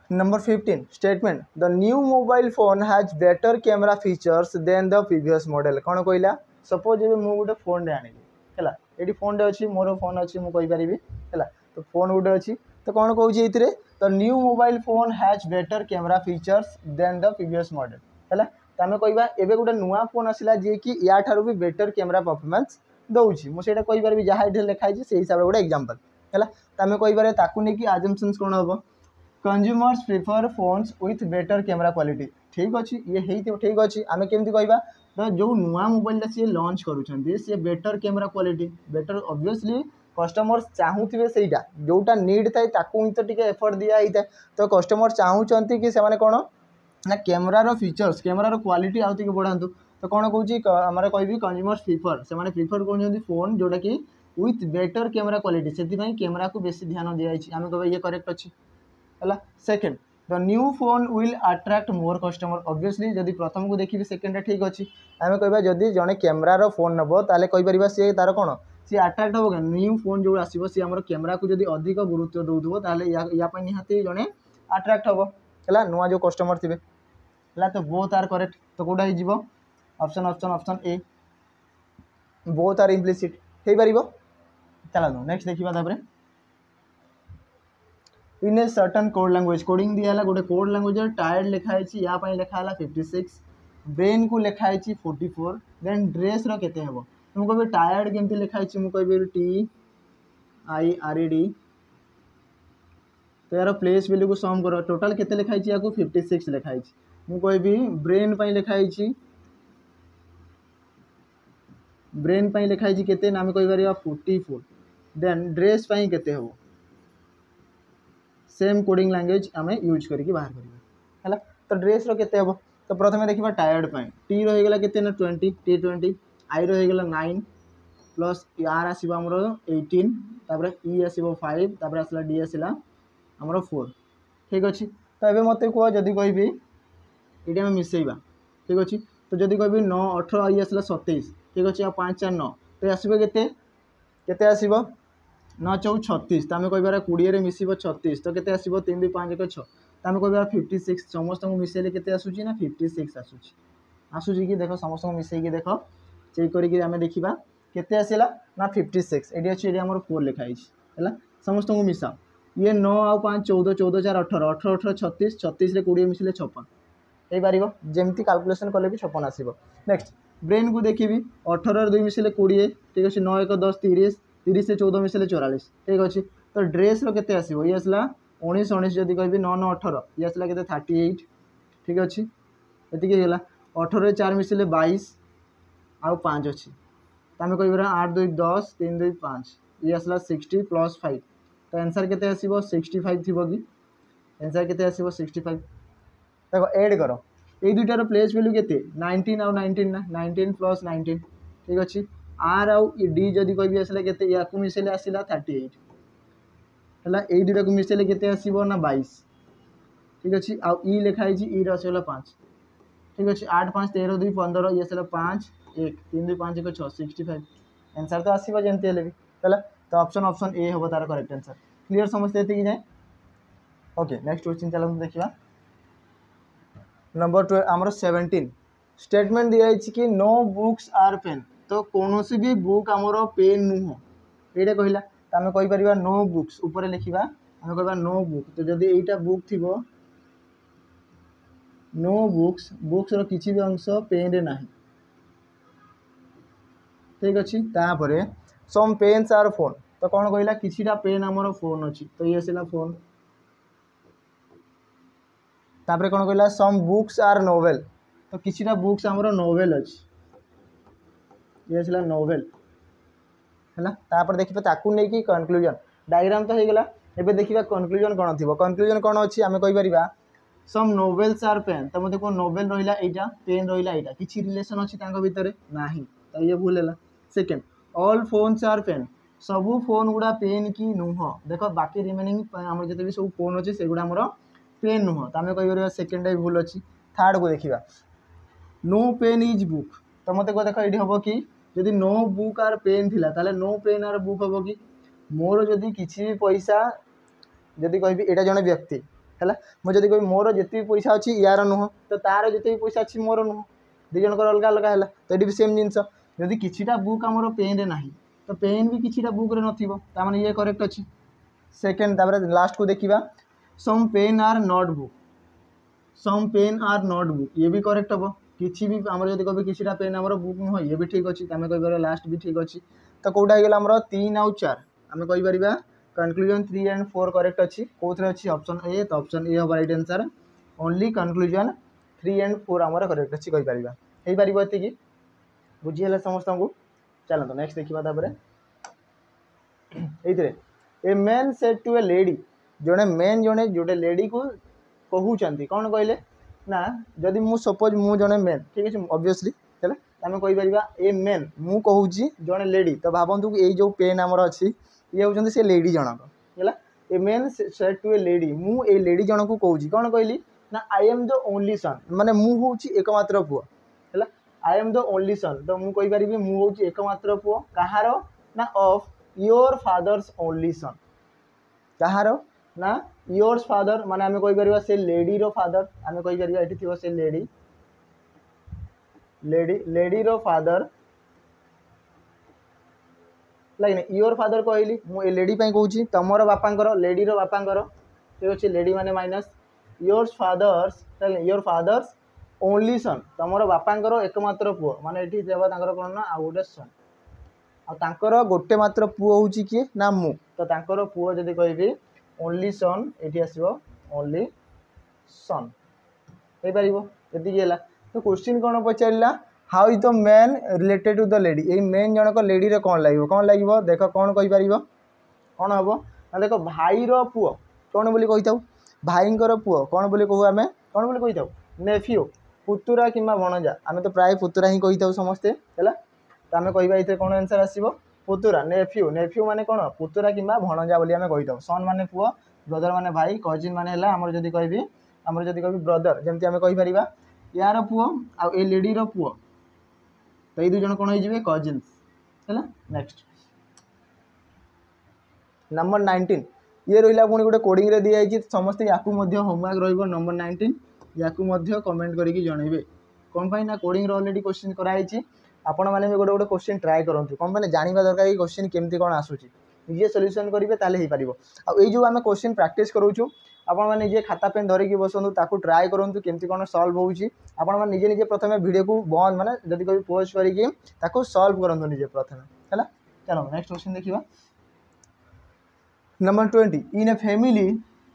number 15 statement the new mobile phone has better camera features than the previous model कौन कहला सपोज ये मुझे गोटे फोन आनी है ये फोन अच्छी मोर फोन अच्छी मुझे है तो फोन गोटे अच्छी तो कौन कौन ये the new mobile phone has better camera features than the previous model है तो आम कह एवं गोटे नुआ फोन आसला जी कि या ठारू भी बेटर कैमरा परफॉर्मेंस दूसरी मुझे कहीपर जहाँ ये लिखाई से हिसाब से गोटे एग्जांपल है तो आम कहीपर ताकू नहीं आजम्पशंस कौन हम consumers prefer phones with better camera quality ठीक अच्छे ये ठीक अच्छे आम केमती कहवा तो जो नुआ मोबाइल सी लॉन्च करुँच सी better camera quality better obviously customers चाहूथे से जोटा नीड थाए ताकू तो टी एफर्ट दिखाई था तो कस्टमर चाहूँगी कि से कौन ना कैमरार फीचर्स कैमरार क्वालिटी आउ टे बढ़ातु तो कौन कौन आम कह कंज्यूमर्स प्रिफर से प्रिफर कर फोन जोटा कि विथ बेटर कैमरा क्वालिटी से कैमरा को बेसी ध्यान दिखाई आम कह ये करेक्ट अच्छे है second the new phone will attract more customer obviously जदि प्रथम को देखिए सेकेंड ठीक अच्छी आम कह जदि जड़े कैमेरार फोन नब ताले कहीपर सी तार कौन सी अट्रैक्ट हम न्यू फोन जो आसो सी आम कैमेरा को जब अधिक गुरुत्व दौथो या निहाती जड़े अट्रैक्ट हम है नुआ जो कस्टमर थे है तो बोथ आर करेक्ट तो कौटा हो option option option A both are implicit हो पार चलो नेक्स्ट देखा in a certain code language coding दिया गोटे कोड लैंग्वेज टायर्ड लिखाई या लिखाला 56 ब्रेन को लिखाई 44 देन ड्रेस केते हम तुम कह टायर्ड केमती लिखाई मुझे TIRED तो यार प्लेस वैल्यू को सम कर टोटाल केते लिखाई या 56 लिखाई मुझे ब्रेन लिखाई केते ना आम कह 44 देन ड्रेस केते हम सेम कोडिंग लैंग्वेज आम यूज करके बाहर करवा तो ड्रेस केते हम तो प्रथम देखा टायर्ड टी रहीगला के 20 T20 आई रहीगला 9 प्लस आर आसो आमर 18 तापर ई आसो 5 तापर आसला डी आसला आमर 4 ठीक अच्छे तो ये मत कह जदि कहि ये आम मिसेबा ठीक अच्छे तो जदि कहि 9 18 ई आसला 27 ठीक अच्छे 5 4 9 तो आसो केते आसो 9 4 36 तो आम कह 20 मिसब 36 तो केते आसो 3 2 5 1 6 तो आम कह 56 समस्त को मिसेले केते आसूची ना 56 आसूची कि देख समस्त को मिसेकी देख चेक करके आम देखा केते आसला ना 56 ये अच्छे आम 4 लिखाई है समस्त को मिसा ये 9 आउ 5 14 14 4 18 18 18 36 36 20 मिसले 56 हो पार जमी कैलकुलेशन कले भी 56 आसो नेक्स्ट ब्रेन को देखी 18 2 मिसले 20 ठीक अच्छे 9 1 10 30 30 से 14 मिसले 44 ठीक अच्छे तो ड्रेस केते आसो ये आसला 19 19 जदि कह 9 9 18 ये आसला के 38 ठीक अच्छे ये 18 4 मिसले 22 आउ 5 अच्छी तो आम कह 8 2 10 3 2 5 ये आसला 60 प्लस 5 तो आंसर केते आसो 65 थी कि आंसर केते आसो 65 देखो एड कर ये दुईटार प्लेस वैल्यू केते 19 आउ 19 ना 19 प्लस 19 ठीक अच्छे आर आउ डी जदि कह आसला केते या मिसेले आसला 38 है ये दुटा को मिसेले केते आसो ना 22 ठीक अच्छे आउ ई लिखाई ई रसला 5 ठीक अच्छे 8 5 13 2 15 ये आसला 5 1 3 2 5 1 6 65 आंसर तो आसो जमती है है तो ऑप्शन ऑप्शन ए हम तार करेक्ट आंसर क्लियर समझते ये जाए ओके नेक्स्ट क्वेश्चन चलो देखा नंबर 12 आमर 17 स्टेटमेंट दिखाई कि नो बुक्स आर पेन तो कौन सी भी बुक आमर पेन नुह ये कहला तो आम कहीपर नो बुक्स ऊपर लिखा आम कह नो बुक तो जब यहीटा बुक थी नो बुक्स बुक्स किसी भी अंश पेन रे ना ठीक अच्छे तापर सम पेन्स आर फोन तो कौन कहला किसीटा पेन आमर फोन अच्छी तो ये आसला फोन तापर कौन कहला सम बुक्स आर नोवेल तो किसीटा बुक्स आमर नोवेल अच्छी ये आसला नोवेल है तापर देखिए ताकू नहीं कि कनक्लूजन डायग्राम तो होगा एबे देखिए कनक्लूजन कौन थी कनक्लूजन कौन अच्छी आम कहीपर सम नोवेल्स आर पेन तो मतलब कौन नोवेल रहा यहाँ पेन रहा यहाँ किसी रिलेशन अच्छी भितर ना तो ये भूल है second all phones are pen सबू फोन गुड़ा पेन की नुह देख बाकी रिमेनिंग आम जिते भी सब फोन अच्छे से गुड़ा पेन नुह तो आम कहीपर सेकेंड भी भूल अच्छी थर्ड को देखा नो पेन इज बुक तो मत देख ये हम कि जदि नो बुक आर पेन थिला ताले नो पेन आर बुक हम कि मोर जदि किसी भी पैसा जदि कहि एटा जने व्यक्ति है मुझे जदि कहि मोर जिते भी पैसा अच्छी यार नुह तो तार जिते भी पैसा अच्छी मोर नुह दी जन अलग अलग है तो ये भी सेम जिनस जदि किसीटा बुक आमर पेन रे ना तो पेन भी किसीटा बुक रे नथिबो तार ये करेक्ट अच्छी सेकेंड तापर लास्ट को देखा some pen are notebook some pen are notebook ये भी करेक्ट हम किसी भी आम जब कह किसी पेन आम बुक नुह ये भी ठीक अच्छे आम कह लास्ट भी ठीक अच्छे तो कौटा होगा 3 आउ 4 आम कहीपर कनक्लूजन 3 एंड 4 करेक्ट अच्छी कौन अच्छी ऑप्शन ए तो ऑप्शन ए हम right answer only conclusion 3 and 4 आमर करेक्ट अच्छी कहीपर हो पार ये बुझीगला समस्त को चलते नेक्स्ट देखा ये a man said to a lady जड़े मैन जड़े जोटे लेडी को कहते कौन कहले ना जदि मु सपोज मु जड़े मैन ठीक है ऑब्वियसली है आम कहीपर ए मैन मु कहूँ जड़े लेडी तो भावतु ये जो पेन आमर अच्छी ये हूँ से लेडी जनक है a man said to a lady मु ए लेडी जन को कहूँ कौन कहली ना I am the only son माने मु हूँ एकमात्र पुओ है I am the only son तो मुझे कहीपरि मु हूँ एकमात्र पुओ कहार ना of your father's only son कहार ना योर्स फादर माने आमे कहि परिबा से लेडी रो फादर आमे कहि परिबा एठी थिबो से लेडी लेडी लेडी रो फादर लाइक योर फादर कहली मु ए लेडी पई कहूची तमरो बापांकर लेडी रो बापांकर ठीक अछि लेडी माने minus yours father's only son तमरो बापांकर एकमात्र पुओ माने एठी देबा तांकर कोन ना आ गोटे सन आ तांकर गोटे मात्र पुओ होची कि ना मु तो तांकर पुओ जदी कहबी ओनली सन एठी आसीबो ओनली सन हे परिबो एति गेला तो क्वेश्चन कोन पचारला how is the man related to the lady a man जनक लेडी रे कोन लागिवो देखो कोन कहि परिबो कोन हबो ना देखो भाई रो पुओ कोन बोली कहिताउ भाईंकर पुओ कोन बोली कहू आमे कोन बोली कहिताउ नेफ्यू पुतुरा किंबा भणजा आमे तो प्राय पुतुरा ही कहिताउ समस्ते हैला तो आमे कहिबा इते कोन आंसर आसीबो पुतुरा नेफ्यू नेफ्यू माने कोन पुतुरा किंबा भणजा बोली आमे कहिताउ सन माने पुओ ब्रदर माने भाई कजिन माने हला हमर जदी कहबी ब्रदर जेमति आमे कहि परिबा यार पुओ आ ए लेडी रो पुओ तो ये दु जन कोन होई जिवे कजिन्स हैला नेक्स्ट नंबर 19 ये रहिला पुणी गोटे कोडिंग रे दिया है समस्त याकू मध्य होमवर्क रहिबो नंबर 19 याकू मध्य कमेंट करके जनइबे कोन पई ना कोडिंग रो ऑलरेडी क्वेश्चन कराई छी आपण माने भी गोटे क्वेश्चन ट्राई करंतु कोन माने जानिबा दरकार कि क्वेश्चन केमती कोन आसुची निजे सॉल्यूशन करिवे ताले हे परिबो आ ए जो आमे क्वेश्चन प्रैक्टिस करूछु आपण माने निजे खाता पेन धरि कि बसंतु ताकू ट्राई करंतु केमती कोन सॉल्व होउची आपण माने निजे निजे प्रथमे वीडियो को बंद माने जदी कोई पोस्ट करी कि ताकू सॉल्व करंतु निजे प्रथमे हैला चलो नेक्स्ट क्वेश्चन देखिबा number 20 in a family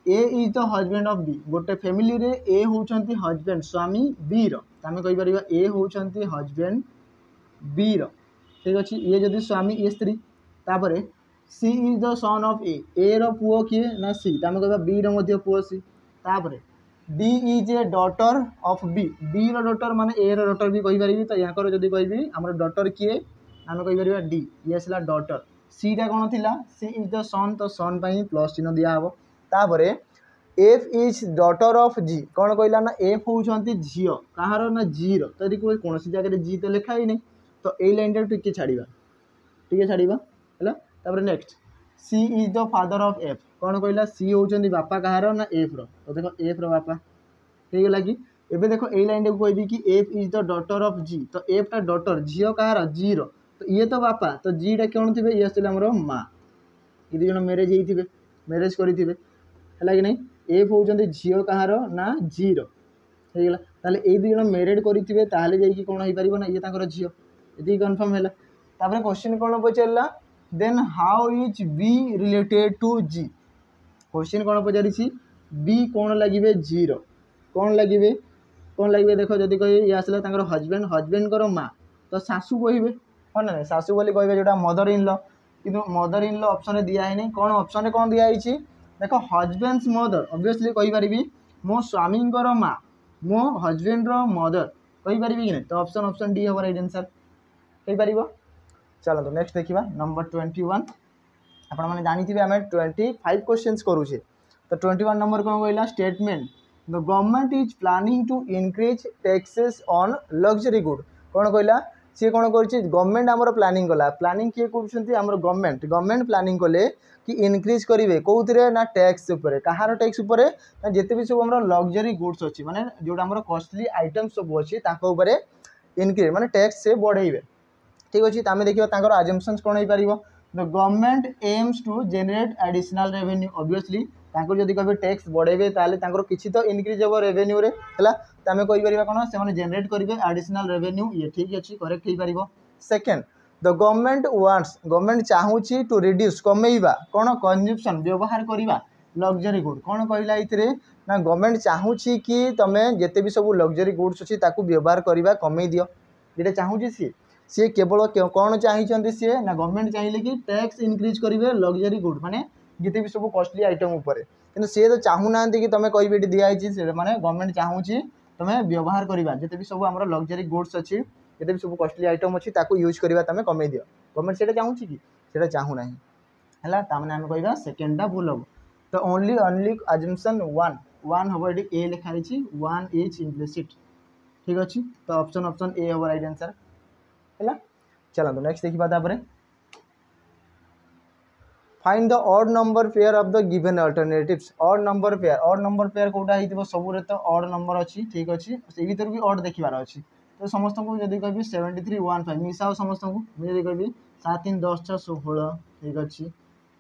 A is the husband of B गोटे फैमिली रे ए होचंती हस्बैंड स्वामी बी रो तमे कहि परिबा ए होचंती हस्बैंड बी रो ठीक अछि ये जदी स्वामी ए स्त्री तापरे सी इज द सन ऑफ ए रो पुओ किए ना सी तमे कहबा बी रो मध्ये पुओ सी तापरे D is a daughter of B रो डॉटर माने ए रो डॉटर भी कहि परिबी तो याकर जदी कहबी हमर डॉटर किए आमे कहि परिबा डी येसला डॉटर सीटा कौन थिला सी इज द सन तो सन पाई प्लस चिन्ह दिया हबो तापरे एफ इज डॉटर ऑफ जी कौन कहला ना एफ होउछंती झियो कहारो ना जी रो तदी कोन सी जगह रे जी तो लिखा ही नहीं तो ए लाइन रे टिके छाड़ीबा हैला तापरे next C is the father of F कौन कहला सी होउछंती बापा कहारो ना एफ रो तो देखो एफ रो बापा ठीक है लगी एबे देखो ए लाइन रे कहबी कि F is the daughter of G तो एफ टा डॉटर झियो कहारो जी रो तो ये तो बापा तो जी टा कौन थे ये आसले हमरो माँ ये जन मैरेज होइथिबे मैरेज करिथिबे हला कि नहीं एफ होउचंती झियो कहारो ना जी रो हे गेला ताले ए दु जन मैरिड करिथिबे ताले जाई कि कोन होई परिबो ना ये ताकर झियो एति कंफर्म हैला तापर क्वेश्चन कोन पचरला then how is B related to G question कोन पचारि छी बी कोन लागिबे जी रो कोन लागिबे देखो जदी कहि ये आसले ताकर हस्बैंड करो माँ तो सासू कहिबे हाँ ना सासू बोली कहे जो मदर इन लॉ कि मदर इन लॉ ऑप्शन रे दिया है नहीं कौन ऑप्शन रे कौन दिया है देखो हस्बैंड्स मदर ऑब्वियसली कहि परिबी मो स्वामी माँ मो हस्बैंड रो मदर कहि परिबी कि नहीं तो ऑप्शन डी होवर राइट आंसर कहि परिबो चलो तो नेक्स्ट देखिबा नंबर 21 आपण माने जानि थिबे हमें 25 क्वेश्चंस करूछे तो 21 नंबर कोन कहला statement the government is planning to increase taxes on luxury good कौन कहला सी कौन कर गवर्नमेंट आमर प्लानिंग कला प्लानिंग किए कर गवर्नमेंट प्लानिंग कले कि इनक्रीज करेंगे कौन ना टैक्स उपर कहार टैक्स उपर ना जिते भी सब लग्जरी गुड्स अच्छी माने जोटा आम कॉस्टली आइटम सब अच्छी इनक्रीज माने टैक्स से बढ़ेबे ठीक अच्छे तो आम देखा आजम्पशंस कौन हो पार the government aims to generate additional revenue obviously जदि कहे टैक्स बढ़ेबे ताले किसी तो इनक्रीज हे रेवेन्यू रे है तो आम कहीपर कौन से जेनेट करेंगे एडिशनल रेवेन्यू ये ठीक अच्छे करेक्ट हो पार सेकेंड द गवर्नमेंट चाहूँगी टू रिड्यूस कमेवा कौन कंजम्पशन व्यवहार करवा लग्जरी गुड कौन कहला ये ना गवर्नमेंट चाहूँगी कि तुम्हें जिते भी सब लग्जरी गुड्स अच्छी व्यवहार करवा कमे दियो ये चाहूँगी सी केवल कौन चाहिए सी ना गवर्नमेंट चाहिए कि टैक्स इनक्रीज करेंगे लग्जरी गुड माने जिते भी सब कॉस्टली आइटम उपर कि सी तो चाहूना कि तुम्हें कह दिखाई माने गवर्नमेंट चाहूँगी तुम्हें व्यवहार करवा जिते भी सब आम लग्जरी गुड्स अच्छी जिते भी सब कॉस्टली आइटम अच्छी यूज करवा तुम कमे दियो गवर्नमेंट से चाहूँगी कि चाहूना है ताने आम कह सेकेंडा भूल हम तो ओनली अजम्पशन वन हम ये ए लिखाई वन इज इम्प्लिसिट ठीक अच्छे तो ऑप्शन ए हम राइट आंसर है। चलते नेक्स्ट देखा find the odd number pair of the given alternatives odd number pair कोटा हो सब तो ऑड नंबर अच्छी ठीक अच्छे से भर भी ऑड देखार अच्छी तो समस्त को जब कह 7315 मिसाओ समस्त को मुझे कह 7 3 10 6 16 ठीक अच्छे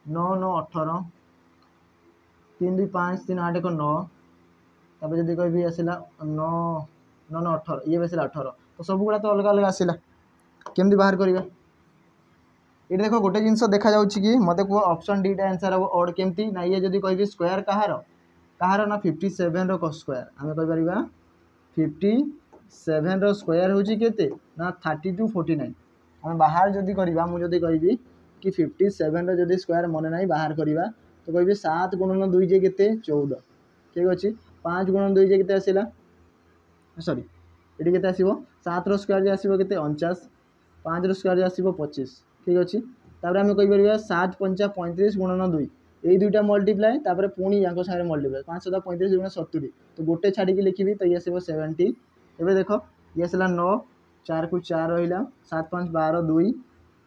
9 9 18 3 2 5 3 8 1 9 तापर जब कह आसला 9 9 9 18 ये भी आसला 18 तो सब गुड़ा तो अलग अलग आसला केमती बाहर करवा ये देख गोटे जिन देखा कि मत कह ऑप्शन डी आंसर हम ऑड केमती ना ये जब कह स्क्वायर कहार कहार ना 57 स्क्वायर आम कहीपर 57 स्क्वायर हूँ के ना 32 49 आम बाहर जदि करवा मुझे कहि कि 57 जदि स्क्वायर मन ना बाहर करवा तो कह 7 गुणन 2 जे के 14 ठीक अच्छे 5 गुणन 2 जे के आसला सॉरी ये के आसो 7 स्क्वायर जो आसो के 49 5 स्क्वायर जो आसो 25 ठीक अच्छे तापर आम कहीपर 7 5 35 गुणन 2 ये दुईटा मल्टीप्लाए तापर पुणी या सारे मल्टीप्लाए 5 7 35 गुण 70 तो गोटे छाड़ी लिखी तो ये आसो 70 एवं देख ये आसला 9 4 को 4 रहा 7 5 12 2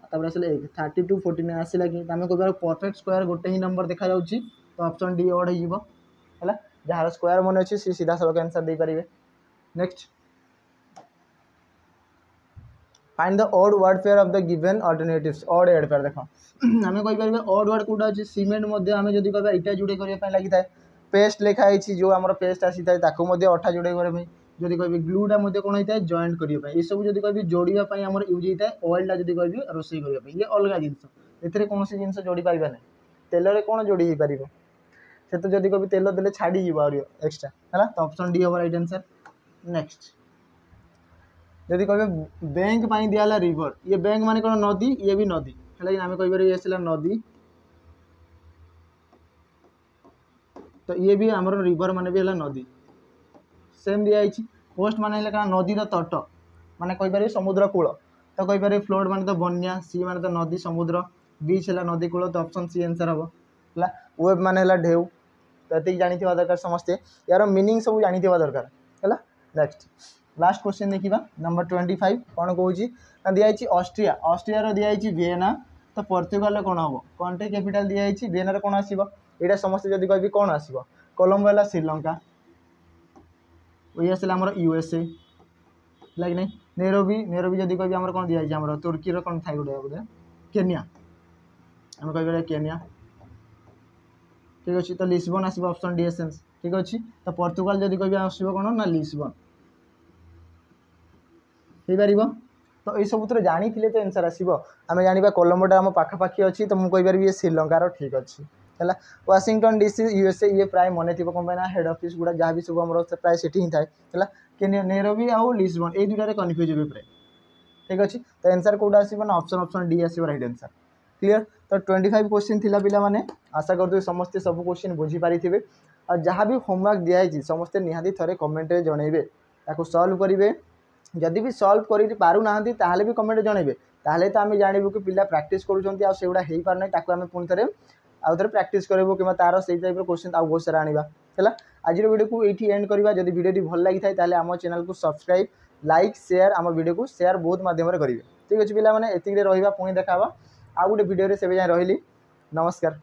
तापर आसला 1 32 49 आसला कि आम कह परफेक्ट स्क्वायर गोटे ही नंबर देखा जाऊँगी तो ऑप्शन डी ऑड है जार स्क्वायर मन अच्छे सी सीधा सड़क आंसर दे पारे। Next find the odd word pair of the given alternatives odd एड पेयर देख आम कहीपर ऑड वर्ड कौटा अच्छे सीमेंट आम जब कह इटा जोड़े करने लगी था पेस्ट लिखाई जो आम पेस्ट आसी था अठा जोड़े करने जब कह ग्लूटा कौन होता है जॉइंट करने ये सब जब कह जोड़ापी आम यूज होता है ऑयलटा जब कह रोषे करने ये अलग जिनस ए कौन जिन जोड़ी पारे ना तेल कौन जोड़ी हो पार से तो जब कह तेल देले छाड़ी एक्सट्रा है तो ऑप्शन डी हम राइट आंसर। नेक्स्ट जदि कह बैंक दिया रिवर ये बैंक मान कौन नदी ये भी नदी है आम कहीपर ये आसला नदी तो ये भी आम रिवर मान भी है नदी सेम दिखाई पोस्ट मान नदी तट मान कहीपर समुद्र कूल तो कहीपर फ्लोट मान तो बन्या सी मान तो नदी समुद्र बीच है नदी कूल तो ऑप्शन सी आंसर हम है वेब मान है ढेउ तो ये जानी दरकार समस्ते यार मीनिंग सब जानी दरकार है। नेक्स्ट लास्ट क्वेश्चन देखा नंबर 25 कौन कौन दिखाई ऑस्ट्रिया ऑस्ट्रिया दिखाई वियना तो पोर्तुगाल कौन हम कंट्री कैपिटल दिखाई वियना कौन आसो यहाँ समस्त जब कह कौन आसो कोलंबो है श्रीलंका ये आसला आम यूएसए लगे नहीं नेरोबी जब कह आम कौन दिखाई आम तुर्की कौन था गोटे बोधे केनिया आम कह केनिया ठीक अच्छे तो लिस्बन आसो ऑप्शन डी एसेंस ठीक अच्छे तो पोर्तुगाल जब कह आसो कौन ना लिस्बन हो पार तो ये सब जानी तो आंसर आसो आम जाना कोलंबोटा आम पाखापाखी अच्छी तो मुझे कहीपर ये श्रीलंकार ठीक अच्छे है वाशिंगटन डीसी यूएसए ये प्राय मन थी कौन ना हेड ऑफिस गुड़ा जहाँ भी सब आम प्राय से थाए है नेरोबी आउ लिस्बन ये दुटारे कन्फ्यूज हो प्राय ठीक अच्छे तो आंसर कौटा आसो ना ऑप्शन डी आसो राइट आंसर क्लीयर तो 25 क्वेश्चन थिला पिला माने आशा करते समस्ते सब क्वेश्चन बुझी पारि थे और जहाँ भी होमवर्क दिखाई समस्ते निहाती थरे कमेंट रे जनइबे ताको सॉल्व करिवे जदि भी सॉल्व करि पारु नाहंती ताहले भी कमेंट जनइबे ताहले तो आम जानबू कि पिला प्रैक्टिस करूछंती आ सेगुडा हेई पार नै ताको आम पुणी थरे आउ थरे प्रैक्टिस करबो कि तार से टाइप क्वेश्चन आउ बहुत सारा आनिबा है। आज वीडियो को ये एंड करवा जदि वीडियो भल लगी था ताहले आम चैनल को सब्सक्राइब लाइक शेयर आम वीडियो को शेयर बहुत माध्यम करेंगे ठीक अच्छे पिला माने एतिक रे रहिबा पुणी देखा आउ गोटे वीडियो रे सेबे जाय रहिली नमस्कार।